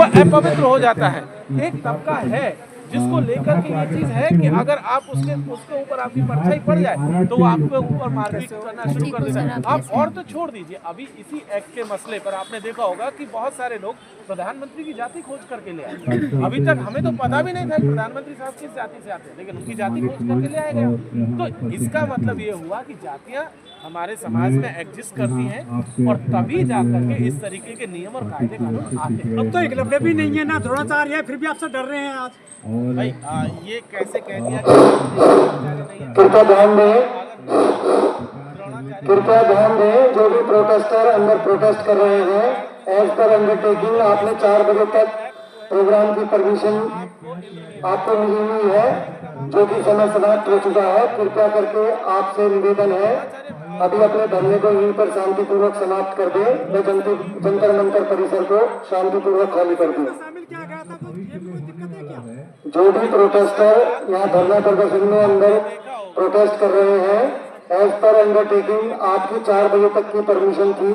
वो अपवित्र हो जाता है। एक तबका है जिसको लेकर के ये चीज है कि अगर आप उसके ऊपर आपकी परछाई पड़ जाए तो वो आपके ऊपर मारपीट करना शुरू कर देता है। आप और तो छोड़ दीजिए, अभी इसी एक्ट के मसले पर आपने देखा होगा कि बहुत सारे लोग प्रधानमंत्री की जाति खोज करके ले आए। अभी तक हमें तो पता भी नहीं था प्रधानमंत्री साहब किस जाति से आते हैं, लेकिन उनकी जाति खोज करके ले आया गया। तो इसका मतलब ये हुआ कि जातियां हमारे समाज में एग्जिस्ट करती हैं और तभी जाकर के इस तरीके के नियम और कायदे कानून आते हैं। अब तो एकलव्य भी नहीं है ना द्रोणाचार्य है, फिर भी आपसे डर रहे हैं आज। भाई ये कैसे कह दिया कि कृपया ध्यान दें, कृपया ध्यान दें, जो भी प्रोटेस्टर अंदर प्रोटेस्ट कर रहे हैं, एज पर अंडरटेकिंग आपने 4 बजे तक प्रोग्राम की परमिशन आपको मिली हुई है, जो कि समय समाप्त हो चुका है। कृपया करके आपसे निवेदन है अभी अपने धरने को यहीं पर शांतिपूर्वक समाप्त कर दें व जंतर मंतर परिसर को शांतिपूर्वक खाली कर दें। जो भी प्रोटेस्टर यहाँ धरना प्रदर्शन में अंदर प्रोटेस्ट कर रहे हैं, एज पर अंडरटेकिंग आपकी 4 बजे तक की परमिशन थी,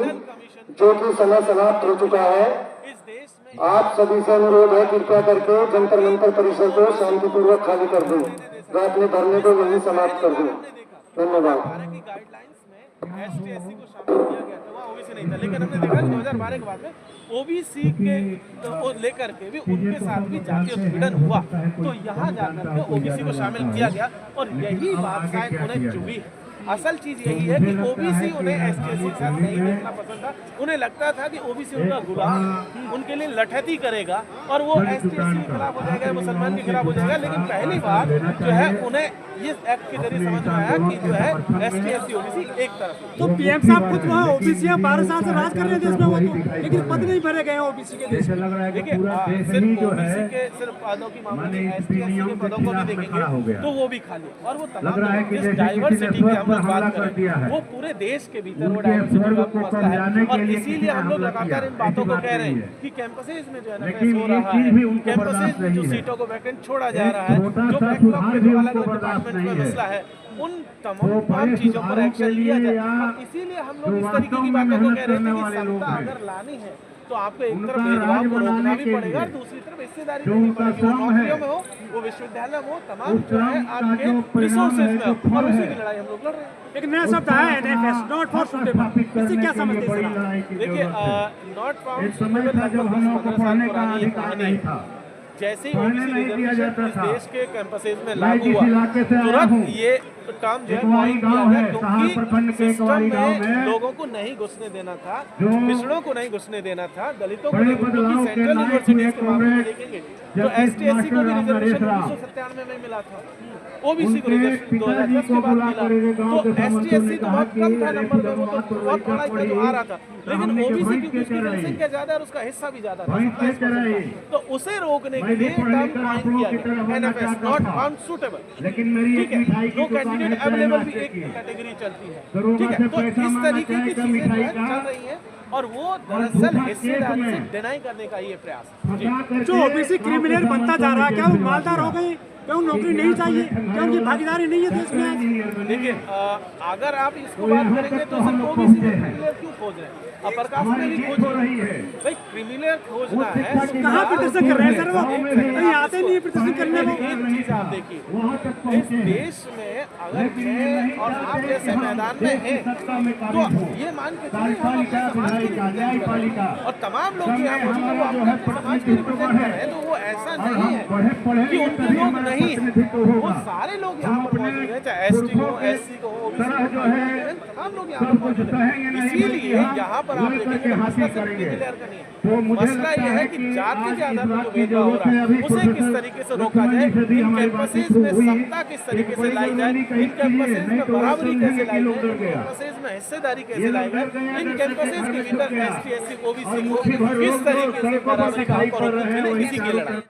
जो कि समय समाप्त हो चुका है। आप सभी से अनुरोध है कृपया करके जंतर मंतर परिसर को शांतिपूर्वक खाली कर दें व अपने धरने को यहीं समाप्त कर दें। धन्यवाद। ST/SC को शामिल किया गया था, वहाँ ओबीसी नहीं था, लेकिन हमने देखा 2012 के बाद में ओबीसी के लेकर के भी उनके साथ भी जातीय उत्पीड़न हुआ, तो यहाँ जाकर के ओबीसी को शामिल किया गया और यही बात शायद उन्हें चुभी है। असल चीज यही है कि ओबीसी उन्हें ST/SC के साथ नहीं देखना पसंद था। उन्हें लगता था कि ओबीसी उनका गुलाम, उनके लिए लठैती करेगा और वो ST/SC के खिलाफ हो जाएगा, मुसलमान के खिलाफ हो जाएगा। लेकिन पहली बार जो है उन्हें इस एक्ट के जरिए समझ में आया कि जो है ST/SC ओबीसी एक तरफ। तो पीएम साहब खुद वहाँ ओबीसी 12 साल से राज कर रहे हैं देश में, वो तो लेकिन पद नहीं भरे गए ओबीसी के देश में। देखिए सिर्फ ओबीसी के सिर्फ पदों की मामले में ST/SC के पदों को भी देखेंगे तो वो भी खाली, और वो तमाम जिस डाइवर्सिटी की हम लोग बात करें वो पूरे देश के भीतर वो डाइवर्सिटी का मसला है। और इसीलिए हम लोग लगातार इन बातों को कह रहे हैं कि कैंपसेज में जो है ना हो रहा है, कैंपसेज में जो सीटों को वैकेंट छोड़ा जा रहा है, जो बैकलॉग में जो अलग अलग डिपार्टमेंट में मसला है, उन तमाम चीजों पर एक्शन लिया जाए। इसीलिए हम लोग इस तरीके की बातों को कह रहे थे कि सत्ता अगर लानी है तो आपको एक तरफ भेदभाव को रोकना भी पड़ेगा और दूसरी तरफ हिस्सेदारी देनी पड़ेगी। वो नौकरियों में हो, वो विश्वविद्यालय में हो, तमाम जो है आपके रिसोर्सेज में हो, और उसी की लड़ाई हम लोग लड़ रहे हैं। एक नया शब्द है NFS, नॉट फॉर सुटेबल, इससे क्या समझते हैं? देखिए नॉट फाउंड सुटेबल लगभग 10-15 साल पुरानी ये कहानी है। जैसे ही ओबीसी रिजर्वेशन इस देश के कैंपसेज में लागू हुआ, तुरंत ये काम जो है पॉइंट किया गया, क्योंकि सिस्टम में लोगों को नहीं घुसने देना था, पिछड़ों को नहीं घुसने देना था, दलितों को नहीं, क्योंकि सेंट्रल यूनिवर्सिटीज के मामले में देखेंगे तो ST/SC को भी रिजर्वेशन 1997 में मिला था, ओबीसी को रिजर्वेशन 2010 के बाद मिला। तो ST/SC तो बहुत कम था नंबर में, वो तो बहुत बड़ा जो आ रहा था, लेकिन ओबीसी क्योंकि उसकी जनसंख्या ज्यादा और उसका हिस्सा भी ज्यादा था, 27%, तो उसे रोकने के लिए टर्म पॉइंट किया गया NFS, नॉट फाउंड सूटेबल। ठीक है, नो कैंडिडेट अवेलेबल भी एक कैटेगरी चलती है। ठीक है, तो इस तरीके की चीजें चल रही हैं और वो दरअसल हिस्सेदारी से डिनाई करने का ये प्रयास। जो ओबीसी क्रिमिनल बनता जा रहा है, क्या वो मालदार हो गए? क्यों नौकरी नहीं चाहिए? क्या उनकी भागीदारी नहीं है देश में? देखिए अगर आप इसको बात करेंगे तो सिर्फ ओबीसी में क्रिमिनल क्यों खोज रहे हैं? अपर कास्ट में भी खोज रही है भाई, क्रिमिनल खोजना है। कहाँ प्रदर्शन कर रहे हैं सर? वो कहीं आते नहीं प्रदर्शन करने में। एक चीज आप देखिए, इस देश में अगर मैं और आप जैसे मैदान में हैं तो ये मान के चलिए हम अपने समाज की रिप्रेजेंट कर रहे हैं और तमाम लोग यहाँ मौजूद हैं वो अपने समाज की रिप्रेजेंट कर रहे हैं। तो वो ऐसा नहीं है कि उनके लोग नहीं है, वो सारे लोग यहाँ पर मौजूद हैं, चाहे ST हो, SC को हो, OBC हो, तमाम लोग यहाँ पर मौजूद हैं। इसीलिए यहाँ पर आप देखेंगे मसला सिर्फ क्रिमिनल का नहीं है, मसला ये है कि जाति के आधार पर जो भेदभाव हो रहा है उसे किस तरीके से रोका जाए, इन कैंपसेज में समता किस तरीके से लाई जाए, इन कैंपसेज में बराबरी कैसे लाई जाए, इन कैंपसेज में हिस्सेदारी कैसे लाई जाए, इन कैंपसेज के भीतर ST/SC OBC को किस तरीके से बराबरी का हक और हुकूक मिले, इसी की लड़ाई।